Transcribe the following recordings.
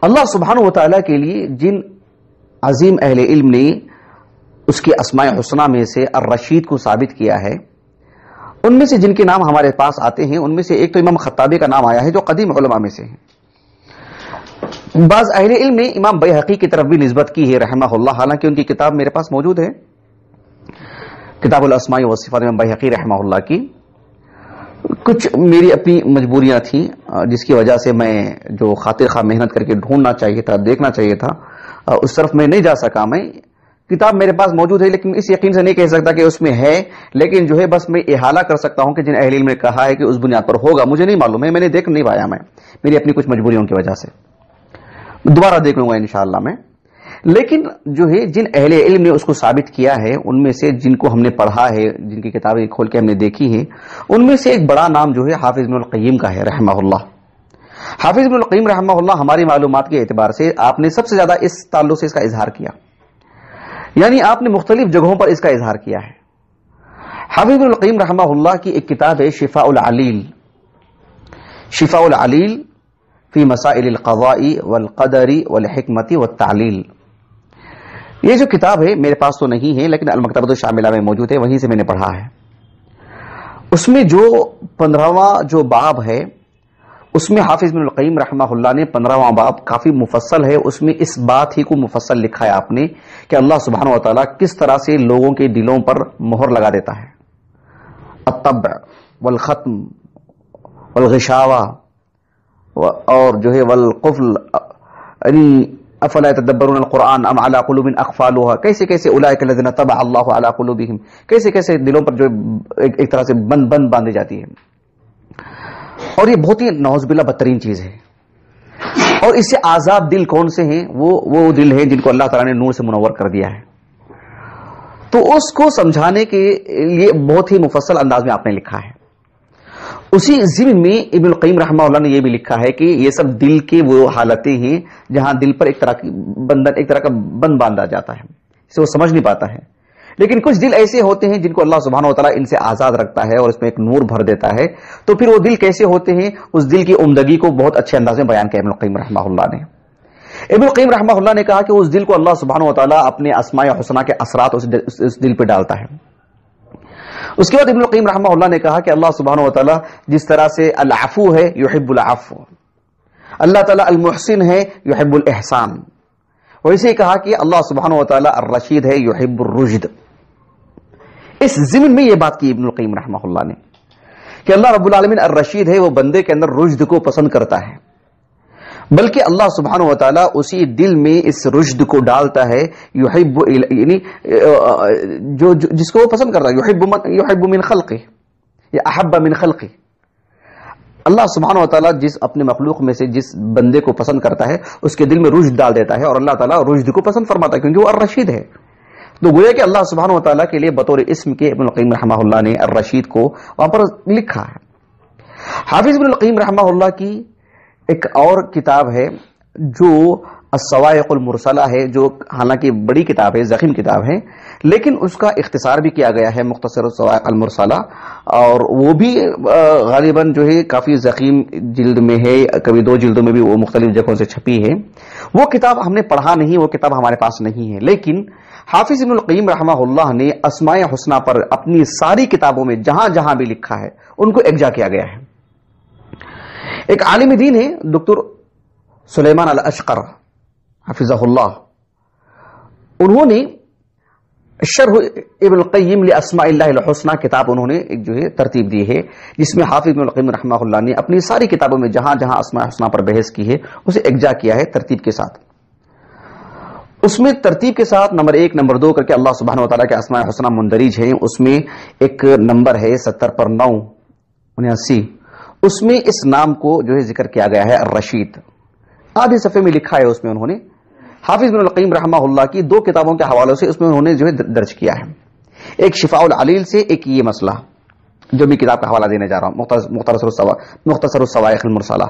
اللہ سبحانہ و تعالیٰ کے لیے جن عظیم اہل علم نے اس کے اسماء حسنہ میں سے الرشید کو ثابت کیا ہے، ان میں سے جن کے نام ہمارے پاس آتے ہیں ان میں سے ایک تو امام خطابی کا نام آیا ہے جو قدیم علماء میں سے ہیں۔ بعض اہل علم نے امام بیہقی کی طرف بھی نسبت کی ہے رحمہ اللہ، حالانکہ ان کی کتاب میرے پاس موجود ہے، کتاب الاسماء والصفات امام بیہقی رحمہ اللہ کی۔ کچھ میری اپنی مجبوریاں تھیں جس کی وجہ سے میں جو خاطر خواہ محنت کر کے ڈھونڈنا چاہیے تھا، دیکھنا چاہیے تھا، اس طرف میں نہیں جا سکا۔ میں کتاب میرے پاس موجود ہے لیکن اس یقین سے نہیں کہہ سکتا کہ اس میں ہے، لیکن جو ہے بس میں احالہ کر سکتا ہوں کہ جن اہل علم نے کہا ہے کہ اس بنیاد پر ہوگا، مجھے نہیں معلوم ہے، میں نے دیکھ نہیں پایا، میں میری اپنی کچھ مجبوریوں کی وجہ سے دوبارہ دیکھ لوں گا انشاءاللہ میں۔ لیکن جو ہے جن اہل علم نے اس کو ثابت کیا ہے ان میں سے جن کو ہم نے پڑھا ہے، جن کی کتابیں کھول کے ہم نے دیکھی ہیں، ان میں سے ایک بڑا نام جو ہے حافظ ابن القیم کا ہے رحمہ اللہ۔ حافظ ابن القیم رحمہ اللہ ہماری معلومات کے اعتبار سے آپ نے سب سے زیادہ اس تعلق سے اس کا اظہار کیا، یعنی آپ نے مختلف جگہوں پر اس کا اظہار کیا ہے۔ حافظ ابن القیم رحمہ اللہ کی ایک کتاب ہے شفاء العلیل، شفاء العلیل فی مسائل القضاء والقدر والحکمت والتعلیل۔ یہ جو کتاب ہے میرے پاس تو نہیں ہے لیکن المکتبۃ الشاملہ میں موجود ہے، وہیں سے میں نے پڑھا ہے۔ اس میں جو 15واں جو باب ہے اس میں حافظ ابن القیم رحمہ اللہ نے 15واں باب کافی مفصل ہے، اس میں اس بات ہی کو مفصل لکھا ہے آپ نے کہ اللہ سبحانہ و تعالیٰ کس طرح سے لوگوں کے دلوں پر مہر لگا دیتا ہے، الطبع والختم والغشاوہ اور جو ہے والقفل، یعنی افلا يتدبرون القرآن ام علی قلوب اقفالها، کیسے کیسے اولئک الذین طبع اللہ علی قلوبہم، کیسے کیسے دلوں پر جو ایک طرح سے بند باندھی جاتی ہے، اور یہ بہت ہی نعوذ باللہ بدترین چیز ہے۔ اور اس سے آزاد دل کون سے ہیں؟ وہ دل ہیں جن کو اللہ تعالیٰ نے نور سے منور کر دیا ہے۔ تو اس کو سمجھانے کے لیے بہت ہی مفصل انداز میں آپ نے لکھا ہے۔ اسی ضمن میں ابن القیم رحمہ اللہ نے یہ بھی لکھا ہے کہ یہ سب دل کے وہ حالتیں ہیں جہاں دل پر ایک طرح کا بند باندھا جاتا ہے، اسے وہ سمجھ نہیں پاتا ہے، لیکن کچھ دل ایسے ہوتے ہیں جن کو اللہ سبحانہ و تعالیٰ ان سے آزاد رکھتا ہے اور اس میں ایک نور بھر دیتا ہے۔ تو پھر وہ دل کیسے ہوتے ہیں، اس دل کی عمدگی کو بہت اچھے انداز میں بیان کیا ابن القیم رحمہ اللہ نے۔ ابن القیم رحمہ اللہ نے کہا کہ اس دل کو اللہ سبحانہ و تعالیٰ اپنے اسماء حسنہ کے اثرات اس دل پہ ڈالتا ہے۔ اس کے بعد ابن القیم رحمہ اللہ نے کہا کہ اللہ سبحانہ و تعالیٰ جس طرح سے العفو ہے یحب العفو، اللہ تعالیٰ المحسن ہے یحب الاحسان، ویسے ہی کہا کہ اللہ سبحانہ و تعالیٰ الرشید ہے یحب الرشد۔ اس ضمن میں یہ بات کی ابن القیم رحمہ اللہ نے کہ اللہ رب العالمین الرشید ہے، وہ بندے کے اندر رشد کو پسند کرتا ہے، بلکہ اللہ سبحانہ و تعالیٰ اسی دل میں اس رشد کو ڈالتا ہے، یحب یعنی جو جس کو وہ پسند کرتا ہے، یحب من خلقہ یا احب من خلقہ، اللہ سبحانہ و تعالیٰ جس اپنے مخلوق میں سے جس بندے کو پسند کرتا ہے اس کے دل میں رشد ڈال دیتا ہے، اور اللہ تعالیٰ رشد کو پسند فرماتا ہے کیونکہ وہ الرشید ہے۔ تو گویا کہ اللہ سبحانہ و تعالیٰ کے لیے بطور اسم کے ابن القیم رحمہ اللہ نے الرشید کو وہاں پر لکھا ہے۔ حافظ ابن القیم رحمہ اللہ کی ایک اور کتاب ہے جو الصواعق المرسلہ ہے، جو حالانکہ بڑی کتاب ہے، ضخیم کتاب ہے، لیکن اس کا اختصار بھی کیا گیا ہے مختصر الصواعق المرسلہ، اور وہ بھی غالباً جو ہے کافی ضخیم جلد میں ہے، کبھی 2 جلدوں میں بھی وہ مختلف جگہوں سے چھپی ہے۔ وہ کتاب ہم نے پڑھا نہیں، وہ کتاب ہمارے پاس نہیں ہے، لیکن حافظ ابن القیم رحمہ اللہ نے اسماء حسنہ پر اپنی ساری کتابوں میں جہاں جہاں بھی لکھا ہے ان کو اکجا کیا گیا ہے۔ ایک عالم دین ہے دکتر سلیمان الاشقر حفظہ اللہ، انہوں نے شرح ابن القیم لاسماء اللہ الحسنى کتاب انہوں نے ایک جو ہے ترتیب دی ہے، جس میں حافظ ابن القیم رحمہ اللہ نے اپنی ساری کتابوں میں جہاں جہاں اسماء حسنہ پر بحث کی ہے اسے اکجا کیا ہے ترتیب کے ساتھ۔ اس میں ترتیب کے ساتھ نمبر 1 نمبر 2 کر کے اللہ سبحانہ و تعالیٰ کے اسماء حسنہ مندرج ہیں، اس میں ایک نمبر ہے 70 پر 9 79، اس میں اس نام کو جو ہے ذکر کیا گیا ہے الرشید، آدھے صفحے میں لکھا ہے اس میں انہوں نے حافظ ابن القیم رحمہ اللہ کی 2 کتابوں کے حوالوں سے اس میں انہوں نے جو ہے درج کیا ہے، ایک شفاء العلیل سے، ایک یہ مسئلہ جو میں کتاب کا حوالہ دینے جا رہا ہوں مختصر الصواعق المرسلہ۔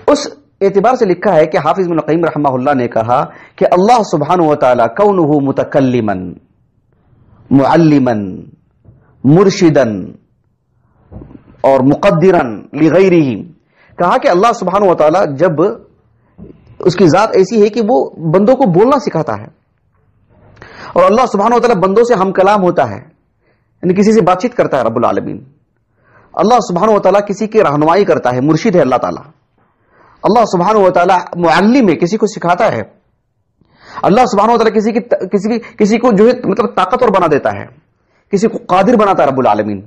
اس اعتبار سے لکھا ہے کہ حافظ ابن القیم رحمہ اللہ نے کہا کہ اللہ سبحانہ و تعالی کونہ متکلما معلما مرشدا اور مقدرا لغیرہ، کہا کہ اللہ سبحانہ و تعالی جب اس کی ذات ایسی ہے کہ وہ بندوں کو بولنا سکھاتا ہے، اور اللہ سبحانہ و تعالیٰ بندوں سے ہم کلام ہوتا ہے، یعنی کسی سے بات چیت کرتا ہے رب العالمین۔ اللہ سبحانہ و تعالیٰ کسی کی رہنمائی کرتا ہے، مرشد ہے اللہ تعالیٰ۔ اللہ سبحانہ و تعالیٰ معلم ہے، کسی کو سکھاتا ہے۔ اللہ سبحانہ و تعالیٰ کسی کو جو ہے مطلب طاقتور بنا دیتا ہے، کسی کو قادر بناتا ہے رب العالمین۔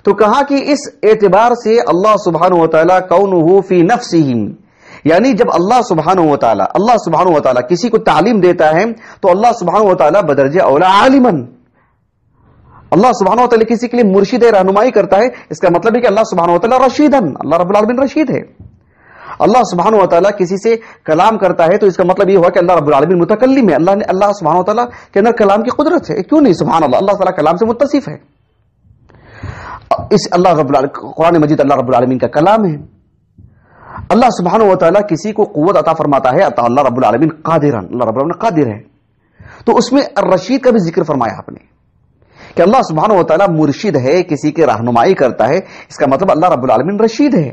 تو کہا کہ اس اعتبار سے اللہ سبحانہ و تعالیٰ کونہ فی نفسہ، یعنی جب اللہ سبحانہ و تعالیٰ کسی کو تعلیم دیتا ہے تو اللہ سبحانہ و تعالیٰ بدرجہ اولا عالمن، اللہ سبحانہ و تعالیٰ کسی کے لیے مرشد رہنمائی کرتا ہے، اس کا مطلب ہے کہ اللہ سبحانہ و تعالیٰ رشیدن، اللہ رب العالمین رشید ہے۔ اللہ سبحانہ و تعالیٰ کسی سے کلام کرتا ہے تو اس کا مطلب یہ ہوا کہ اللہ رب العالمین متکلم ہے، اللہ سبحانہ و تعالیٰ کے اندر کلام کی قدرت ہے، کیوں نہیں؟ سبحان اللہ، اللہ تعالیٰ کلام سے متصف ہے۔ اس قرآن مجید اللہ رب العالمین کا کلام ہے۔ اللہ سبحانہ و تعالیٰ کسی کو قوت عطا فرماتا ہے، اللہ رب العالمین قادرن، اللہ رب العالمین قادر ہے۔ تو اس میں الرشید کا بھی ذکر فرمایا آپ نے کہ اللہ سبحانہ و تعالیٰ مرشد ہے، کسی کی رہنمائی کرتا ہے، اس کا مطلب اللہ رب العالمین رشید ہے۔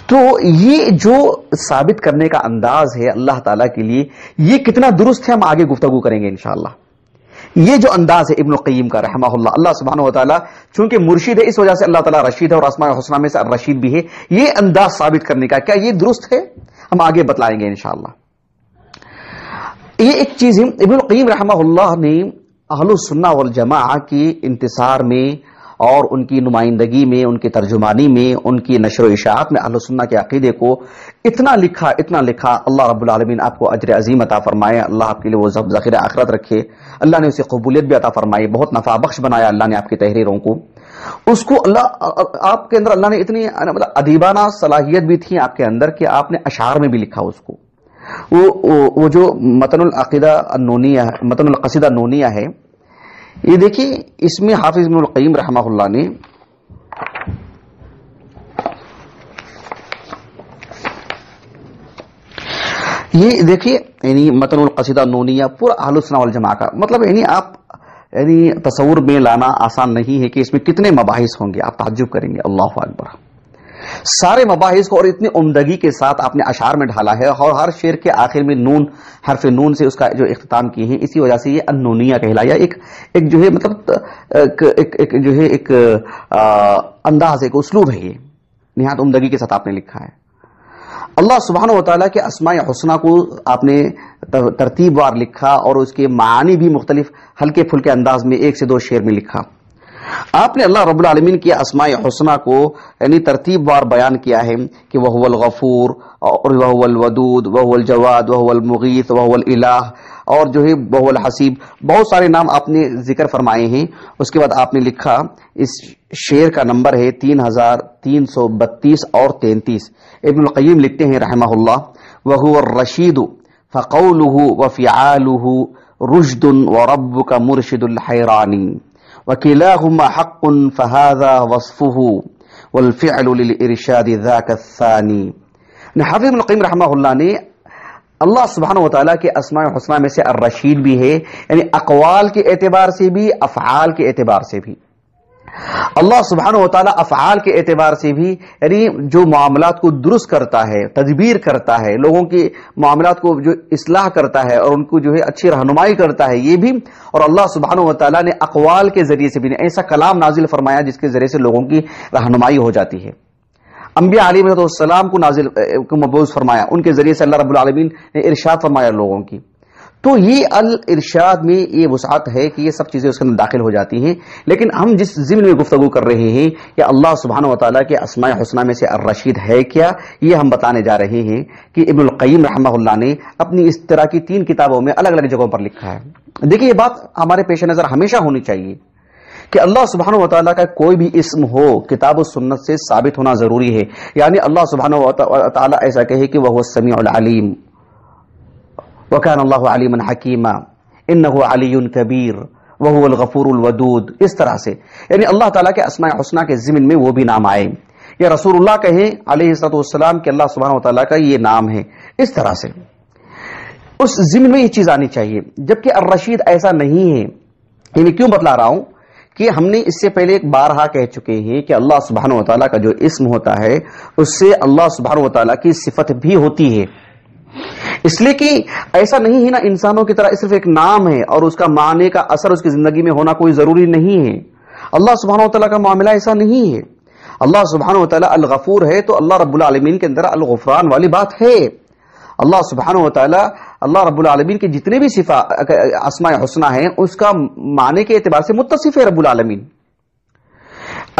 تو یہ جو ثابت کرنے کا انداز ہے اللہ تعالیٰ کے لیے، یہ کتنا درست ہے ہم آگے گفتگو کریں گے انشاءاللہ۔ یہ جو انداز ہے ابن القیم کا رحمہ اللہ، اللہ سبحانہ و تعالیٰ چونکہ مرشد ہے اس وجہ سے اللہ تعالیٰ رشید ہے، اور اسماء الحسنی میں سے الرشید بھی ہے، یہ انداز ثابت کرنے کا کیا یہ درست ہے؟ ہم آگے بتلائیں گے انشاءاللہ۔ یہ ایک چیز ہے، ابن القیم رحمہ اللہ نے اہل السنہ والجماعہ کی انتصار میں اور ان کی نمائندگی میں، ان کی ترجمانی میں، ان کی نشر و اشاعت میں اہل سنہ کے عقیدے کو اتنا لکھا، اللہ رب العالمین آپ کو اجر عظیم عطا فرمائے، اللہ آپ کے لیے وہ ذخیرہ آخرت رکھے، اللہ نے اسے قبولیت بھی عطا فرمائی، بہت نفع بخش بنایا اللہ نے آپ کی تحریروں کو۔ اس کو آپ کے اندر اللہ نے اتنی مطلب ادیبانہ صلاحیت بھی تھی آپ کے اندر کہ آپ نے اشعار میں بھی لکھا اس کو۔ وہ جو متن القصیدہ نونیہ ہے، یہ دیکھیے اس میں حافظ ابن القیم رحمہ اللہ نے یہ دیکھیے یعنی متن القصیدہ نونیہ پورا اہل السنہ والجماعہ کا مطلب یعنی تصور میں لانا آسان نہیں ہے کہ اس میں کتنے مباحث ہوں گے، آپ تعجب کریں گے، اللہ اکبر۔ سارے مباحث کو اور اتنی عمدگی کے ساتھ آپ نے اشعار میں ڈھالا ہے، اور ہر شعر کے آخر میں نون، حرف نون سے اس کا جو اختتام کیے ہیں، اسی وجہ سے یہ النونیہ کہلایا۔ ایک جو ہے مطلب ایک انداز، ایک اسلوب ہے، یہ نہایت عمدگی کے ساتھ آپ نے لکھا ہے۔ اللہ سبحانہ و تعالیٰ کے اسماء حسنہ کو آپ نے ترتیب وار لکھا، اور اس کے معانی بھی مختلف ہلکے پھلکے انداز میں 1 سے 2 شعر میں لکھا۔ آپ نے اللہ رب العالمین کی اسماء حسنہ کو یعنی ترتیب وار بیان کیا ہے کہ وہ الغفور اور وہ الودود، وہ الجواد، وہ المغیث، وہ الالہ، اور جو ہے وہ الحسیب، بہت سارے نام آپ نے ذکر فرمائے ہیں۔ اس کے بعد آپ نے لکھا، اس شعر کا نمبر ہے 3332 اور 33۔ ابن القیم لکھتے ہیں رحمہ اللہ، وَهُوَ الرَّشِيدُ فَقَوْلُهُ وَفِعَالُهُ رُشْدٌ وَرَبُّكَ مُرْشِدُ الْحَيْرَانِ وَكِلَاهُمَا حَقٌّ فَهَذَا وَصْفُهُ وَالْفِعْلُ لِلْإِرْشَادِ ذَاكَ الثَّانِي۔ حافظ ابن القیم رحمہ اللہ نے اللہ سبحانہ و تعالیٰ کے اسماء حسنہ میں سے الرشید بھی ہے، یعنی اقوال کے اعتبار سے بھی، افعال کے اعتبار سے بھی۔ اللہ سبحانہ و تعالیٰ افعال کے اعتبار سے بھی، یعنی جو معاملات کو درست کرتا ہے، تدبیر کرتا ہے، لوگوں کے معاملات کو جو اصلاح کرتا ہے اور ان کو جو ہے اچھی رہنمائی کرتا ہے، یہ بھی۔ اور اللہ سبحانہ و تعالیٰ نے اقوال کے ذریعے سے بھی ایسا کلام نازل فرمایا جس کے ذریعے سے لوگوں کی رہنمائی ہو جاتی ہے۔ انبیاء علیہ السلام کو مبعوث فرمایا، ان کے ذریعے سے اللہ رب العالمین نے ارشاد فرمایا لوگوں کی۔ تو یہ الارشاد میں یہ وسعت ہے کہ یہ سب چیزیں اس کے اندر داخل ہو جاتی ہیں، لیکن ہم جس ضمن میں گفتگو کر رہے ہیں کہ اللہ سبحانہ و تعالیٰ کے اسماء حسنہ میں سے الرشید ہے کیا، یہ ہم بتانے جا رہے ہیں کہ ابن القیم رحمہ اللہ نے اپنی اس طرح کی 3 کتابوں میں الگ الگ جگہوں پر لکھا ہے۔ دیکھیے یہ بات ہمارے پیش نظر ہمیشہ ہونی چاہیے کہ اللہ سبحانہ و تعالیٰ کا کوئی بھی اسم ہو کتاب و سنت سے ثابت ہونا ضروری ہے، یعنی اللہ سبحانہ و تعالیٰ ایسا کہے کہ وہ السمیع العلیم، وَكَانَ اللَّهُ عَلِيمًا حَكِيمًا، إِنَّهُ عَلِيٌّ كَبِيرٌ، وَهُوَ الْغَفُورُ الْوَدُودُ، اس طرح سے یعنی اللہ تعالیٰ کے اسماء حسنہ کے ضمن میں وہ بھی نام آئے، یا رسول اللہ کہیں علیہ السلام کہ اللہ سبحانہ و تعالیٰ کا یہ نام ہے، اس طرح سے اس ضمن میں یہ چیز آنی چاہیے۔ جبکہ الرشید ایسا نہیں ہے، یعنی کیوں بتلا رہا ہوں کہ ہم نے اس سے پہلے ایک بارہا کہہ چکے ہیں کہ اللہ سبحانہ و تعالیٰ کا جو اسم ہوتا ہے اس سے اللہ سبحانہ و تعالیٰ کی صفت بھی ہوتی ہے۔ اس لیے کہ ایسا نہیں ہے نا انسانوں کی طرح صرف ایک نام ہے اور اس کا معنی کا اثر اس کی زندگی میں ہونا کوئی ضروری نہیں ہے. اللہ سبحانہ وتعالیٰ کا معاملہ ایسا نہیں ہے. اللہ سبحانہ وتعالیٰ الغفور ہے تو اللہ رب العالمین کے اندر الغفران والی بات ہے. اللہ سبحانہ وتعالیٰ اللہ رب العالمین کی جتنے بھی اسماء حسنہ ہیں اس کا معنی کے اعتبار سے متصف ہے رب العالمین.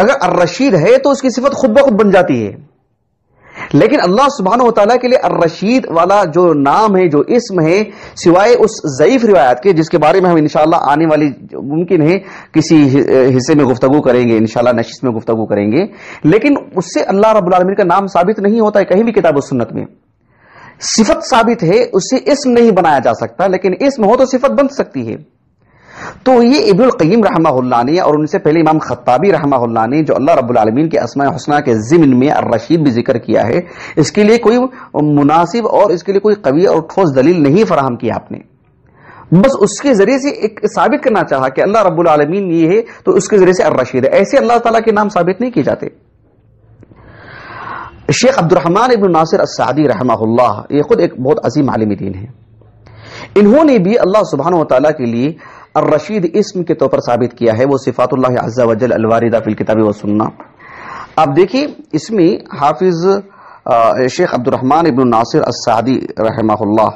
اگر الرشید ہے تو اس کی صفت خود بخود بن جاتی ہے. لیکن اللہ سبحانہ وتعالیٰ کے لیے الرشید والا جو نام ہے جو اسم ہے سوائے اس ضعیف روایات کے جس کے بارے میں ہم انشاءاللہ آنے والی ممکن ہے کسی حصے میں گفتگو کریں گے انشاءاللہ نشست میں گفتگو کریں گے لیکن اس سے اللہ رب العالمین کا نام ثابت نہیں ہوتا ہے کہیں بھی کتاب و سنت میں. صفت ثابت ہے اس سے اسم نہیں بنایا جا سکتا لیکن اسم ہو تو صفت بن سکتی ہے. تو یہ ابن القیم رحمہ اللہ نے اور ان سے پہلے امام خطابی رحمہ اللہ نے جو اللہ رب العالمین کے اسماء حسنہ کے ضمن میں الرشید بھی ذکر کیا ہے اس کے لیے کوئی مناسب اور اس کے لیے کوئی قوی اور ٹھوس دلیل نہیں فراہم کیا آپ نے. بس اس کے ذریعے سے ایک ثابت کرنا چاہا کہ اللہ رب العالمین یہ ہے تو اس کے ذریعے سے الرشید ہے. ایسے اللہ تعالیٰ کے نام ثابت نہیں کیے جاتے. شیخ عبد الرحمن ابن ناصر السعدی رحمہ اللہ یہ خود ایک بہت عظیم عالم دین ہے. انہوں نے بھی اللہ سبحانہ وتعالیٰ کے لیے الرشید اسم کے طور پر ثابت کیا ہے. وہ صفات اللہ عز و جل الواردہ فی الکتاب والسنہ. آپ دیکھیں اس میں حافظ شیخ عبد الرحمن ابن ناصر السعدی رحمہ اللہ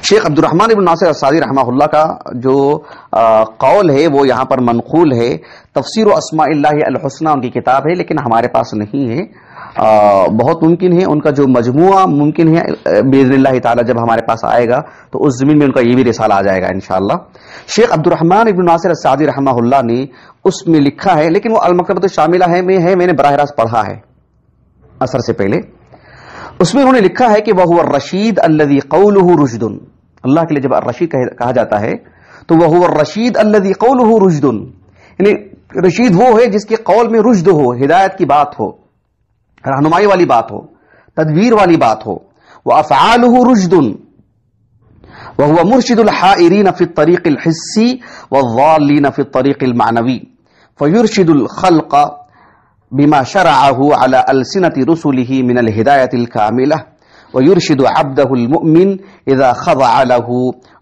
شیخ عبد الرحمن ابن ناصر السعدی رحمہ اللہ کا جو قول ہے وہ یہاں پر منقول ہے. تفسیر و اسماء اللہ الحسنہ ان کی کتاب ہے لیکن ہمارے پاس نہیں ہے. بہت ممکن ہے ان کا جو مجموعہ ممکن ہے باذن اللہ تعالی جب ہمارے پاس آئے گا تو اس زمین میں ان کا یہ بھی رسالہ آ جائے گا انشاءاللہ. شیخ عبد الرحمن ابن ناصر السعدی رحمہ اللہ نے اس میں لکھا ہے لیکن وہ المکتبۃ الشاملہ ہے میں نے براہ راست پڑھا ہے اثر سے پہلے. اس میں انہوں نے لکھا ہے کہ وَهُوَ الرَّشِيدُ الَّذِي قَوْلُهُ رُشْدٌ. اللہ کے لیے جب الرشید کہا جاتا ہے تو وَهُوَ الرَّشِيدُ الَّذِي قَوْلُهُ رُشْدٌ یعنی رشید وہ ہے جس کے قول میں رشد ہو ہدایت کی بات ہو رہنمائی والی بات ہو تدبیر والی بات ہو. وَأَفْعَالُهُ رُشْدٌ وَهُوَ مُرْشِدُ الْحَائِرِينَ فِي الطَّرِيقِ الْحِسِّي وَالضَّالِّينَ فِي الطَّرِيقِ الْمَعْنَوِيِّ فَيُرْشِدُ الْخَلْقَ بما شرعه على ألسنة رسله من الهداية الكاملة ويرشد عبده المؤمن إذا خضع له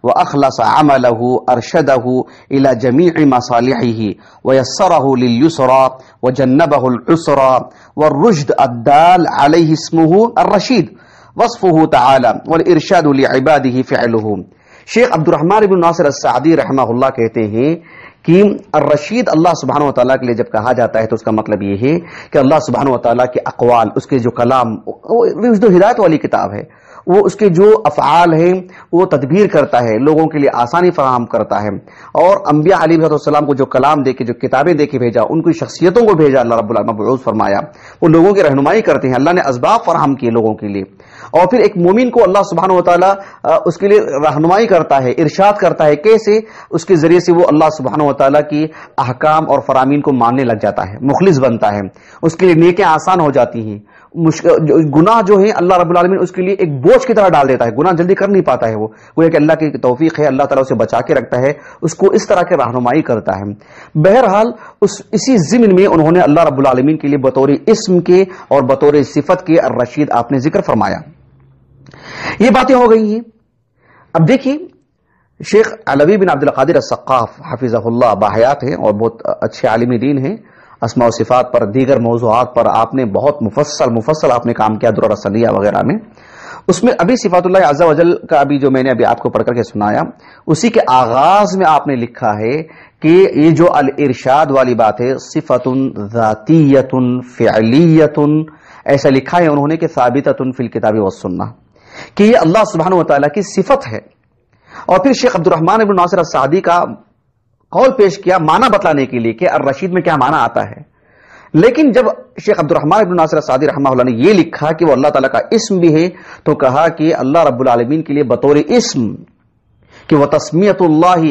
وأخلص عمله أرشده إلى جميع مصالحه ويسره لليسرى وجنبه العسرى والرشد الدال عليه اسمه الرشيد وصفه تعالى والإرشاد لعباده فعله. شیخ عبد الرحمن ابن ناصر السعدی رحمہ اللہ کہتے ہیں کہ الرشید اللہ سبحانہ وتعالیٰ کے لیے جب کہا جاتا ہے تو اس کا مطلب یہ ہے کہ اللہ سبحانہ وتعالیٰ کے اقوال اس کے جو کلام جو ہدایت والی کتاب ہے وہ اس کے جو افعال ہیں وہ تدبیر کرتا ہے لوگوں کے لیے آسانی فراہم کرتا ہے. اور انبیاء علیہ السلام کو جو کلام دے کے جو کتابیں دے کے بھیجا ان کی شخصیتوں کو بھیجا اللہ رب العالمین مبعوث فرمایا وہ لوگوں کی رہنمائی کرتے ہیں. اللہ نے اسباب فراہم کیے لوگوں کے لیے اور پھر ایک مومن کو اللہ سبحانہ وتعالیٰ اس کے لیے رہنمائی کرتا ہے ارشاد کرتا ہے کیسے اس کے ذریعے سے وہ اللہ سبحانہ وتعالیٰ کی احکام اور فرامین کو ماننے لگ جاتا ہے مخلص بنتا ہے اس کے لیے نیکیاں آسان ہو جاتی ہیں. گناہ جو ہے اللہ رب العالمین اس کے لیے ایک بوجھ کی طرح ڈال دیتا ہے گناہ جلدی کر نہیں پاتا ہے وہ ایک اللہ کی توفیق ہے اللہ تعالیٰ اسے بچا کے رکھتا ہے اس کو اس طرح کے رہنمائی کرتا ہے. بہرحال اسی ضمن میں انہوں نے اللہ رب العالمین کے لیے بطور اسم کے اور بطور صفت کے الرشید آپ نے ذکر فرمایا. یہ باتیں ہو گئی ہیں. اب دیکھیے شیخ علوی بن عبد القادر السقاف حفظہ اللہ باحیات ہیں اور بہت اچھے عالم دین ہیں. اسماء و صفات پر دیگر موضوعات پر آپ نے بہت مفصل آپ نے کام کیا درر السنیہ وغیرہ میں. اس میں ابھی صفات اللہ عز و جل کا ابھی جو میں نے ابھی آپ کو پڑھ کر کے سنایا اسی کے آغاز میں آپ نے لکھا ہے کہ یہ جو الارشاد والی بات ہے صفت ذاتیت فعلیت ایسا لکھا ہے انہوں نے کہ ثابتۃ فی الکتاب والسنہ کہ یہ اللہ سبحانہ وتعالیٰ کی صفت ہے. اور پھر شیخ عبد الرحمن ابن ناصر السعدی کا قول پیش کیا معنی بتلانے کے لیے کہ الرشید میں کیا معنی آتا ہے. لیکن جب شیخ عبد الرحمن ابن ناصر السعدی رحمہ اللہ نے یہ لکھا کہ وہ اللہ تعالیٰ کا اسم بھی ہے تو کہا کہ اللہ رب العالمین کے لیے بطور اسم کہ وہ تسمیت اللہ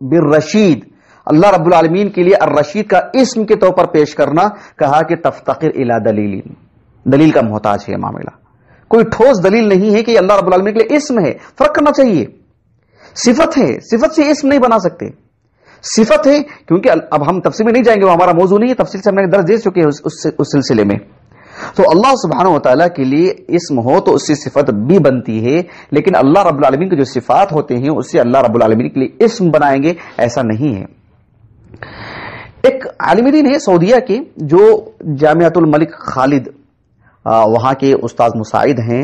بالرشید اللہ رب العالمین کے لیے الرشید کا اسم کے طور پر پیش کرنا کہا کہ تفتقر الی دلیل کا محتاج ہے معاملہ. کوئی ٹھوس دلیل نہیں ہے کہ اللہ رب العالمین کے لیے اسم ہے. فرق کرنا چاہیے. صفت ہے صفت سے اسم نہیں بنا سکتے. صفت ہے کیونکہ اب ہم تفصیل میں نہیں جائیں گے وہ ہمارا موضوع نہیں ہے تفصیل سے ہم نے درس دے چکے ہیں اس سلسلے میں. تو اللہ سبحانہ و تعالیٰ کے لیے اسم ہو تو اس سے صفت بھی بنتی ہے، لیکن اللہ رب العالمین کے جو صفات ہوتے ہیں اس سے اللہ رب العالمین کے لیے اسم بنائیں گے، ایسا نہیں ہے۔ ایک عالم دین ہے سعودیہ کے جو جامعۃ الملک خالد وہاں کے استاذ مساعد ہیں،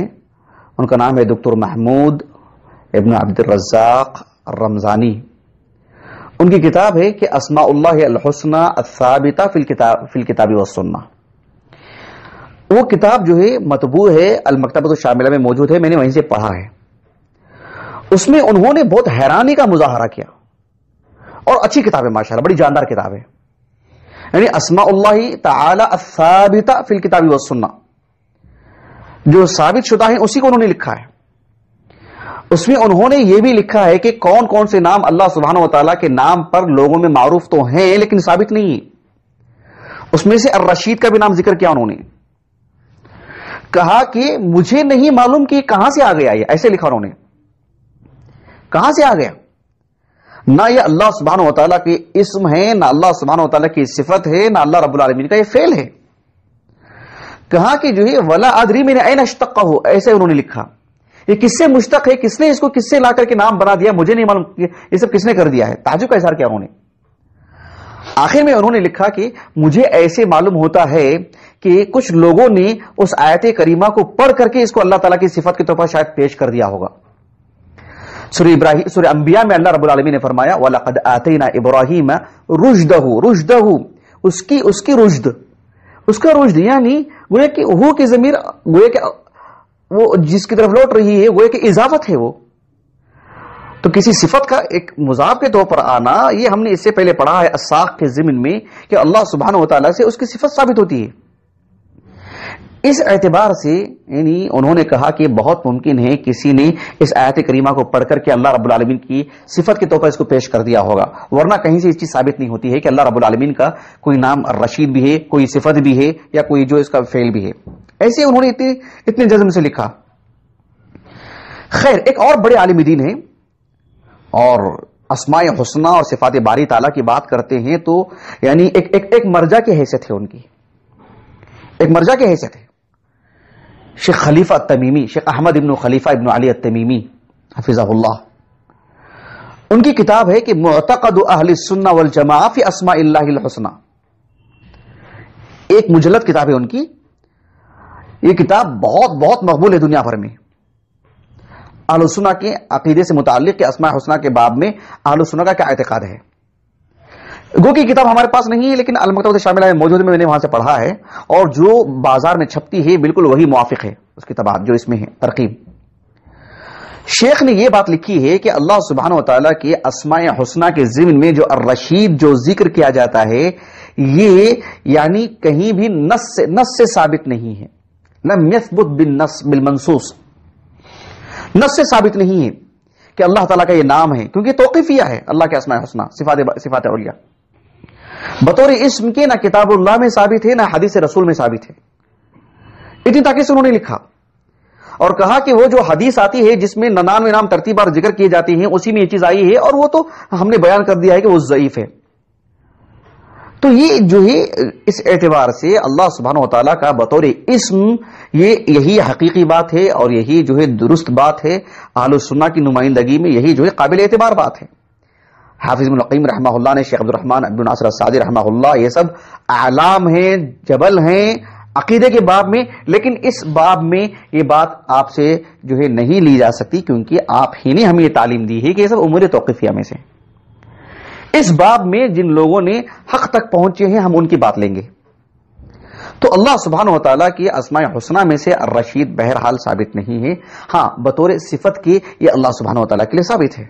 ان کا نام ہے دکتر محمود ابن عبد الرزاق الرمضانی۔ ان کی کتاب ہے کہ اسماء اللہ الحسنى الثابتہ فی الکتاب والسنہ۔ وہ کتاب جو ہے مطبوع ہے، المکتبۃ الشاملہ میں موجود ہے، میں نے وہیں سے پڑھا ہے۔ اس میں انہوں نے بہت حیرانی کا مظاہرہ کیا، اور اچھی کتاب ہے ماشاءاللہ، بڑی جاندار کتاب ہے۔ یعنی اسماء اللہ تعالی الثابتہ فی الکتاب والسنہ، جو ثابت شدہ ہیں اسی کو انہوں نے لکھا ہے۔ اس میں انہوں نے یہ بھی لکھا ہے کہ کون کون سے نام اللہ سبحانہ و تعالیٰ کے نام پر لوگوں میں معروف تو ہیں لیکن ثابت نہیں ہے۔ اس میں سے الرشید کا بھی نام ذکر کیا انہوں نے، کہا کہ مجھے نہیں معلوم کہ کہاں سے آ گیا، یہ ایسے لکھا انہوں نے، کہاں سے آ گیا؟ نہ یہ اللہ سبحانہ و تعالیٰ کے اسم ہے، نہ اللہ سبحانہ و تعالیٰ کی صفت ہے، نہ اللہ رب العالمین کا یہ فعل ہے۔ کہا کہ جو ہے ولا ادری من این اشتقہ، ایسے انہوں نے لکھا، یہ کس سے مشتق ہے، کس نے اس کو کس سے لا کر کے نام بنا دیا، مجھے نہیں معلوم یہ سب کس نے کر دیا ہے۔ تعجب کا اظہار کیا انہوں نے۔ آخر میں انہوں نے لکھا کہ مجھے ایسے معلوم ہوتا ہے کہ کچھ لوگوں نے اس آیت کریمہ کو پڑھ کر کے اس کو اللہ تعالیٰ کی صفت کے طور پر شاید پیش کر دیا ہوگا۔ سورہ انبیاء میں اللہ رب العالمین نے فرمایا وَلَقَدْ آتَيْنَا إِبْرَاهِيمَ رُشْدَهُ، اس کی رشد، اس کا رشد، یعنی گویا کہ ہو کی ضمیر گویا کہ وہ جس کی طرف لوٹ رہی ہے، گویا کہ اضافت ہے وہ، تو کسی صفت کا ایک مضاف کے طور پر آنا، یہ ہم نے اس سے پہلے پڑھا ہے الساق کے ضمن میں کہ اللہ سبحانہ و تعالیٰ سے اس کی صفت ثابت ہوتی ہے۔ اس اعتبار سے یعنی انہوں نے کہا کہ بہت ممکن ہے کسی نے اس آیت کریمہ کو پڑھ کر کے اللہ رب العالمین کی صفت کے طور پر اس کو پیش کر دیا ہوگا، ورنہ کہیں سے اس چیز ثابت نہیں ہوتی ہے کہ اللہ رب العالمین کا کوئی نام رشید بھی ہے، کوئی صفت بھی ہے، یا کوئی جو اس کا فعل بھی ہے۔ ایسے انہوں نے اتنے جزم سے لکھا۔ خیر، ایک اور بڑے عالم دین ہیں اور اسماء حسنہ اور صفات باری تعالیٰ کی بات کرتے ہیں تو یعنی ایک مرجع کی حیثیت ہے، ان کی ایک مرجع کی حیثیت ہے۔ شیخ خلیفہ التمیمی، شیخ احمد ابن خلیفہ ابن علی التمیمی حفظہ اللہ، ان کی کتاب ہے کہ معتقد اہل السنہ والجماعہ فی اسماء اللہ الحسنہ، ایک مجلد کتاب ہے ان کی۔ یہ کتاب بہت بہت مقبول ہے دنیا بھر میں۔ اہل السنہ کے عقیدے سے متعلق کہ اسماء حسنہ کے باب میں اہل السنہ کا کیا اعتقاد ہے۔ گو کی کتاب ہمارے پاس نہیں ہے لیکن المکتبۃ الشاملہ میں موجود ہے، میں نے وہاں سے پڑھا ہے، اور جو بازار میں چھپتی ہے بالکل وہی موافق ہے اس کی طباعت جو اس میں ہے ترقیب۔ شیخ نے یہ بات لکھی ہے کہ اللہ سبحانہ و تعالیٰ کے اسماء حسنہ کے ضمن میں جو الرشید جو ذکر کیا جاتا ہے، یہ یعنی کہیں بھی نص سے ثابت نہیں ہے، لم یثبت بالنص بالمنصوص، نص سے ثابت نہیں ہے کہ اللہ تعالیٰ کا یہ نام ہے، کیونکہ توقیفیہ ہے اللہ کے اسماء حسنہ صفات علیہ، بطور اسم کے نہ کتاب اللہ میں ثابت ہے نہ حدیث رسول میں ثابت ہے۔ اتنی تاکید سے انہوں نے لکھا اور کہا کہ وہ جو حدیث آتی ہے جس میں 99 نام ترتیب بار ذکر کیے جاتے ہیں اسی میں یہ چیز آئی ہے، اور وہ تو ہم نے بیان کر دیا ہے کہ وہ ضعیف ہے۔ تو یہ جو ہے اس اعتبار سے اللہ سبحانہ و تعالیٰ کا بطور اسم یہی حقیقی بات ہے اور یہی جو ہے درست بات ہے، اہل السنہ کی نمائندگی میں یہی جو ہے قابل اعتبار بات ہے۔ حافظ ابن القیم رحمہ اللہ نے، شیخ عبد الرحمن ابن ناصر السعدی رحمہ اللہ، یہ سب اعلام ہیں، جبل ہیں عقیدے کے باب میں، لیکن اس باب میں یہ بات آپ سے جو ہے نہیں لی جا سکتی، کیونکہ آپ ہی نے ہمیں یہ تعلیم دی ہے کہ یہ سب امور توقیفیہ میں سے۔ اس باب میں جن لوگوں نے حق تک پہنچے ہیں ہم ان کی بات لیں گے۔ تو اللہ سبحانہ و تعالیٰ کی اسماء حسنہ میں سے الرشید بہرحال ثابت نہیں ہے، ہاں بطور صفت کے یہ اللہ سبحانہ و تعالیٰ کے لیے ثابت ہے۔